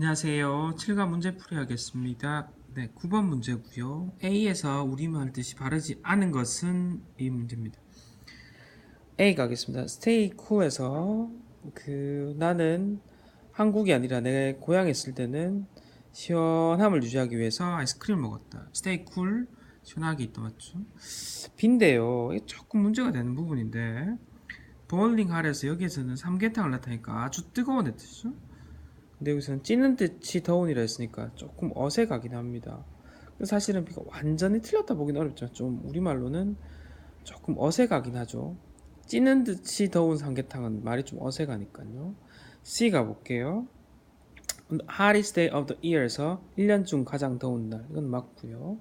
안녕하세요. 7과 문제풀이 하겠습니다. 네, 9번 문제고요. A에서 우리말 뜻이 바르지 않은 것은 이 문제입니다. A 가겠습니다. Stay cool에서 나는 한국이 아니라 내 고향에 있을 때는 시원함을 유지하기 위해서 아이스크림을 먹었다. Stay cool, 시원하게 있다 맞죠? 빈데요. 이게 조금 문제가 되는 부분인데 보울링 할에서 여기에서는 삼계탕을 나타내니까 아주 뜨거운 애 뜻이죠? 근데 여기서는 찌는 듯이 더운이라 했으니까 조금 어색하긴 합니다. 사실은 이거 완전히 틀렸다 보긴 어렵죠. 좀 우리말로는 조금 어색하긴 하죠. 찌는 듯이 더운 삼계탕은 말이 좀 어색하니까요. C 가볼게요. Hottest day of the year에서 1년 중 가장 더운 날. 이건 맞고요.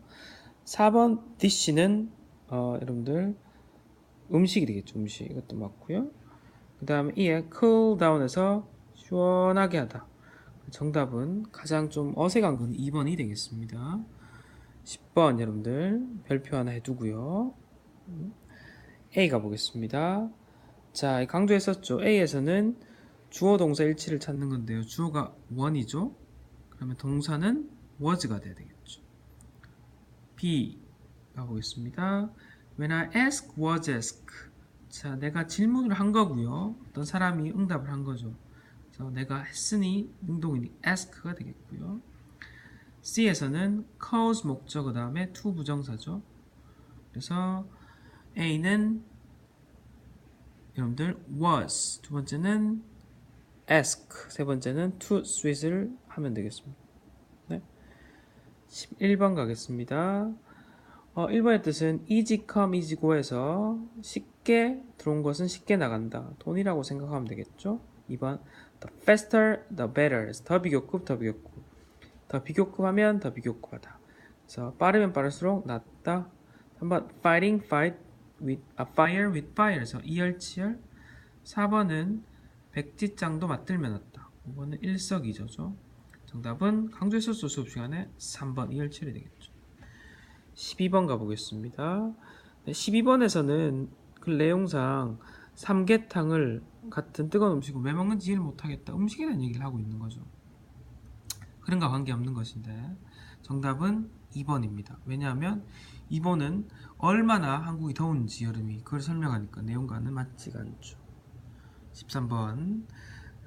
4번 dish는 여러분들 음식이 되겠죠. 음식. 이것도 맞고요. 그 다음에 E에 cool down에서 시원하게 하다. 정답은 가장 좀 어색한 건 2번이 되겠습니다. 10번 여러분들 별표 하나 해두고요. A 가보겠습니다. 자, 강조했었죠. A에서는 주어 동사 일치를 찾는 건데요. 주어가 one이죠. 그러면 동사는 was가 돼야 되겠죠. B 가보겠습니다. When I ask, was ask. 자, 내가 질문을 한 거고요. 어떤 사람이 응답을 한 거죠. 그래서 내가 했으니 능동이니 ask가 되겠고요. C에서는 cause 목적 그 다음에 to 부정사죠. 그래서 A는 여러분들 was, 두 번째는 ask, 세 번째는 to sweet을 하면 되겠습니다. 네. 11번 가겠습니다. 1번의 뜻은 easy come, easy go에서 쉽게 들어온 것은 쉽게 나간다. 돈이라고 생각하면 되겠죠. 2번 the faster, the better. 더 비교급, 더 비교급. 더 비교급하면 더 비교급하다. 그래서 빠르면 빠를수록 낫다. 3번 fighting, fight with fire with fire에서 이열치열. 4번은 백지장도 맞들면 낫다. 5번은 일석이조죠. 정답은 강조했었죠. 수업 시간에 3번 이열치열이 되겠죠. 12번 가보겠습니다. 12번에서는 그 내용상 삼계탕을 같은 뜨거운 음식을 왜 먹는지 이해를 못하겠다. 음식에 대한 얘기를 하고 있는 거죠. 그런 거 관계없는 것인데 정답은 2번입니다. 왜냐하면 2번은 얼마나 한국이 더운지 여름이 그걸 설명하니까 내용과는 맞지가 않죠. 13번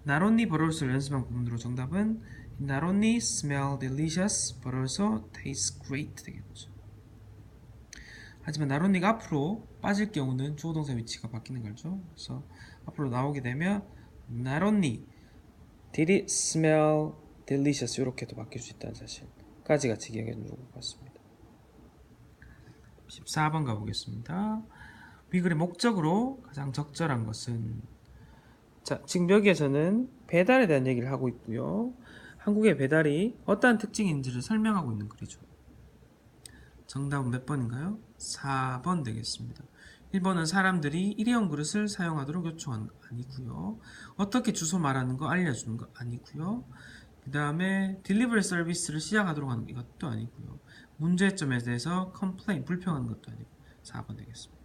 Not only but also 연습한 부분으로 정답은 Not only smell delicious but also taste great 되겠죠. 하지만 not only가 앞으로 빠질 경우는 주어 동사 위치가 바뀌는 거죠. 그래서 앞으로 나오게 되면 Not only did it smell delicious 이렇게도 바뀔 수 있다는 사실까지 같이 기억해 주는 것 같습니다. 14번 가보겠습니다. 비글의 목적으로 가장 적절한 것은 자, 지금 여기에서는 배달에 대한 얘기를 하고 있고요. 한국의 배달이 어떠한 특징인지를 설명하고 있는 글이죠. 정답은 몇 번인가요? 4번 되겠습니다. 1번은 사람들이 일회용 그릇을 사용하도록 요청하는 거 아니고요. 어떻게 주소 말하는 거 알려주는 거 아니고요. 그 다음에 딜리버리 서비스를 시작하도록 하는 것도 아니고요. 문제점에 대해서 컴플레인, 불평하는 것도 아니고 4번 되겠습니다.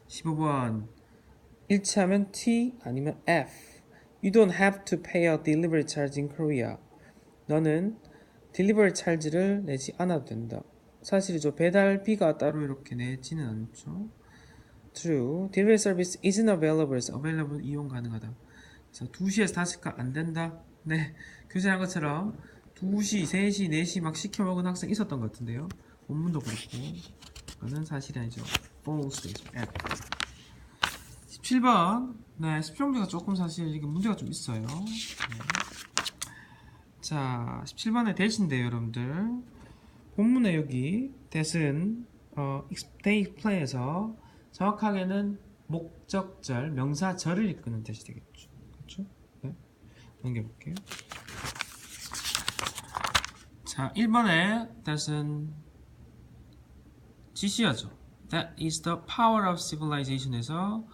15번 일치하면 T 아니면 F. You don't have to pay a delivery charge in Korea. 너는 딜리버리 찰지를 내지 않아도 된다. 사실이죠. 배달비가 따로 이렇게 내지는 않죠. True. Delivery service isn't available. available 이용 가능하다. 그래서 2시에서 5시까지 안 된다. 네, 교재한 것처럼 2시, 3시, 4시 막 시켜 먹은 학생 있었던 것 같은데요. 본문도 그렇고 그거는 사실이 아니죠. False 되겠습니다. 17번. 네, 수평주가 조금 사실 이게 문제가 좀 있어요. 네. 자, 17번의 대신인데요, 여러분들. 본문에 여기 that은 take play에서 정확하게는 목적절, 명사절을 이끄는 that이 되겠죠. 그렇죠? 네. 넘겨볼게요. 자, 1번에 that은 지시어죠. That is the power of civilization에서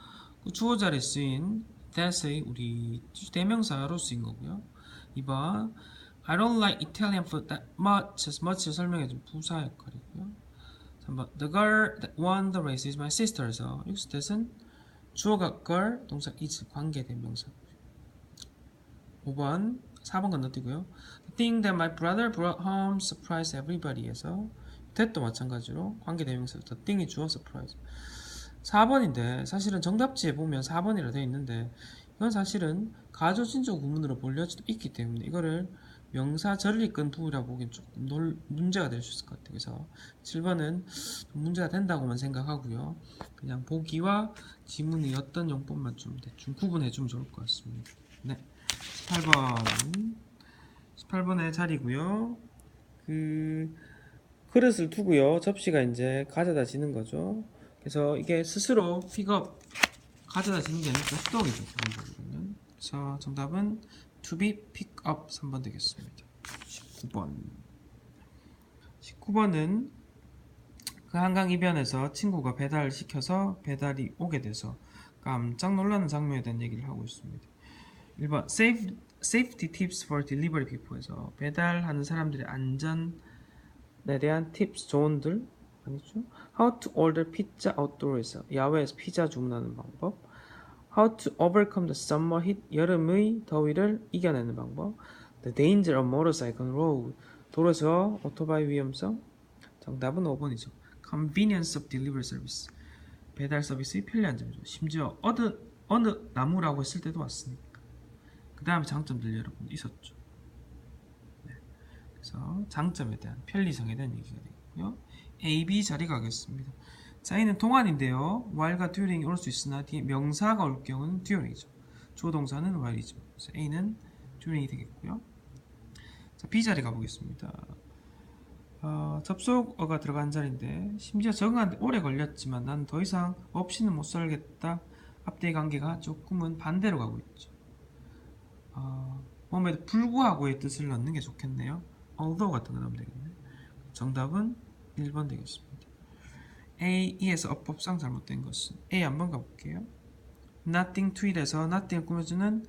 그 주어 자리에 쓰인 that의 우리 대명사로 쓰인 거고요. 2번 I don't like Italian food that much. much를 설명해준 부사 역할이고요. 3번 The girl that won the race is my sister에서 여기서 that은 주어가 girl, 동사 is 관계 대명사. 5번 4번 건너뛰고요. The thing that my brother brought home surprised everybody에서 that도 마찬가지로 관계대명사 the thing이 주어 surprise 4번인데 사실은 정답지에 보면 4번이라 되어 있는데 이건 사실은 가조진조 구문으로 볼 여지도 있기 때문에 이거를 명사 절을 이끈 부위라 보기엔 조금 문제가 될 수 있을 것 같아요. 그래서 7번은 문제가 된다고만 생각하고요. 그냥 보기와 지문의 어떤 용법만 좀 대충 구분해주면 좋을 것 같습니다. 네, 18번의 자리고요. 그릇을 두고요. 접시가 이제 가져다 지는 거죠. 그래서 이게 스스로 픽업 가져다 지는 게 아니라 수동이죠. 기본적으로는. 그래서 정답은 to be pick up 3번 되겠습니다. 19번은 그 한강 이변에서 친구가 배달을 시켜서 배달이 오게 돼서 깜짝 놀라는 장면에 대한 얘기를 하고 있습니다. 1번 safety tips for delivery people에서 배달하는 사람들의 안전에 대한 팁스 조언들 아니죠? How to order pizza outdoor에서 야외에서 피자 주문하는 방법. How to overcome the summer heat 여름의 더위를 이겨내는 방법. The danger of motorcycle on road 도로에서 오토바이 위험성. 정답은 5번이죠. Convenience of delivery service 배달 서비스의 편리한 점이죠. 심지어 어느 나무라고 했을 때도 왔으니까. 그 다음에 장점들 여러분 있었죠. 네. 그래서 장점에 대한 편리성에 대한 얘기가 되겠고요. A, B 자리 가겠습니다. 자, A는 동안인데요. while과 during이 올 수 있으나 뒤에 명사가 올 경우는 during이죠. 조동사는 while이죠. 그래서 A는 during이 되겠고요. 자, B 자리 가보겠습니다. 접속어가 들어간 자리인데 심지어 적응하는데 오래 걸렸지만 난 더 이상 없이는 못 살겠다. 앞뒤의 관계가 조금은 반대로 가고 있죠. 몸에도 불구하고의 뜻을 넣는 게 좋겠네요. although 같은 거 넣으면 되겠네. 정답은 1번 되겠습니다. A, E에서 어법상 잘못된 것은 A 한번 가볼게요. Nothing to it에서 nothing을 꾸며주는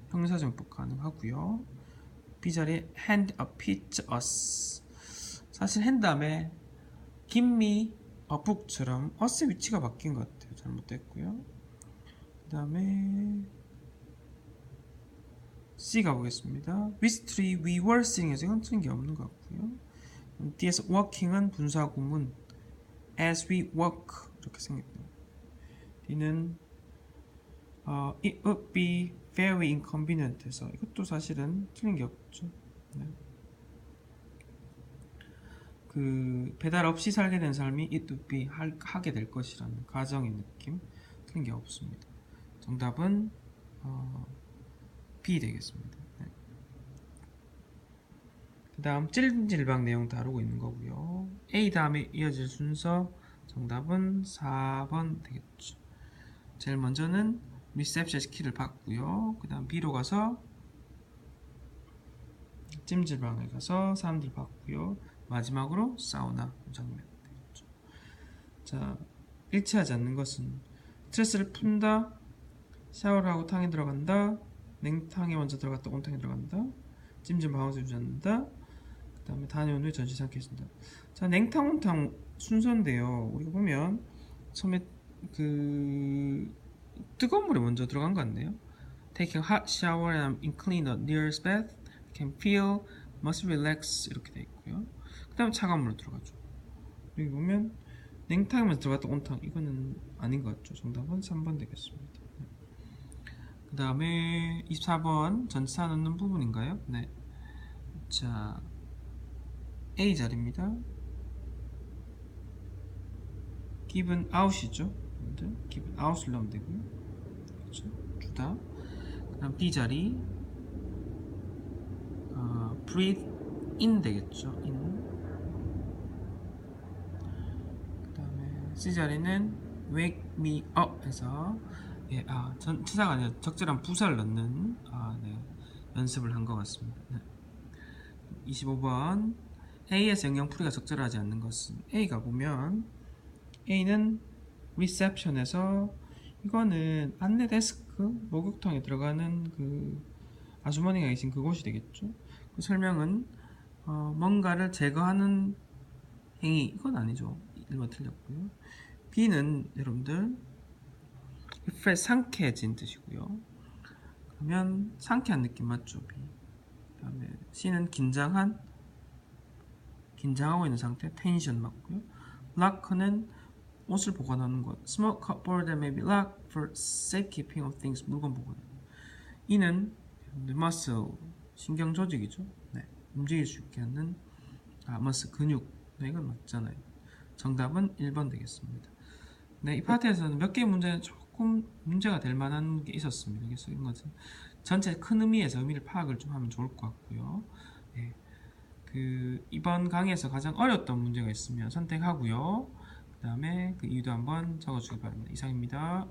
형용사정법 가능하고요. B 자리에 hand a pizza us 사실 hand 다음에 give me a book처럼 us의 위치가 바뀐 것 같아요. 잘못됐고요. 그 다음에 C 가보겠습니다. Which tree we were sitting에서 이건 틀린 게 없는 것 같고요. D에서 walking은 분사구문 as we walk 이렇게 생겼네요. D는 it would be very inconvenient해서 이것도 사실은 틀린 게 없죠. 네. 그 배달 없이 살게 된 삶이 it would be 하게 될 것이라는 가정의 느낌 틀린 게 없습니다. 정답은 B 되겠습니다. 네. 그 다음 찔림질방 내용 다루고 있는 거고요. A 다음에 이어질 순서 정답은 4번 되겠죠. 제일 먼저는 리셉션 키를 받고요. 그 다음 B로 가서 찜질방에 가서 사람들 받고요. 마지막으로 사우나 장면 되겠죠. 자, 일치하지 않는 것은 스트레스를 푼다, 샤워를 하고 탕에 들어간다, 냉탕에 먼저 들어갔다 온탕에 들어간다, 찜질방에서 유지한다, 그 다음에 다녀온 후에 전시 삼켜진다. 자, 냉탕 온탕 순서인데요. 우리가 보면 처음에 그 뜨거운 물에 먼저 들어간 것 같네요. Taking a hot shower and clean a nearest bath can feel must relax 이렇게 돼 있고요. 그 다음에 차가운 물로 들어가죠. 여기 보면 냉탕에 먼저 들어갔다 온탕 이거는 아닌 것 같죠. 정답은 3번 되겠습니다. 그 다음에 24번 전치사 넣는 부분인가요? 네. 자, A 자리입니다. given out이죠. given out을 넣으면 되고요. 그렇죠? 주다. 그 다음 B 자리 breathe in 되겠죠. in. 그 다음에 C 자리는 wake me up 해서 예, 전치사가 아니라 적절한 부사를 넣는 네, 연습을 한 것 같습니다. 네. 25번 A에서 영영풀이가 적절하지 않는 것은 A가 보면 A는 reception에서 이거는 안내 데스크 목욕탕에 들어가는 그 아주머니가 계신 그곳이 되겠죠. 그 설명은 뭔가를 제거하는 행위 이건 아니죠. 1번 틀렸고요. B는 여러분들 refresh 상쾌해진 뜻이고요. 그러면 상쾌한 느낌 맞죠? B. 그다음에 C는 긴장하고 있는 상태, 텐션 맞고요. lock는 옷을 보관하는 것. Small cupboard that may be locked for safekeeping of things. 물건 보관. E는 muscle, 신경 조직이죠. 네, 움직일 수 있게 하는 muscle, 근육. 네, 이건 맞잖아요. 정답은 1번 되겠습니다. 네, 이 파트에서는 몇 개의 문제는 조금 문제가 될 만한 게 있었습니다. 그래서 이런 것은 전체 큰 의미에서 의미를 파악을 좀 하면 좋을 것 같고요. 네, 이번 강의에서 가장 어려웠던 문제가 있으면 선택하고요. 그 다음에 그 이유도 한번 적어주기 바랍니다. 이상입니다.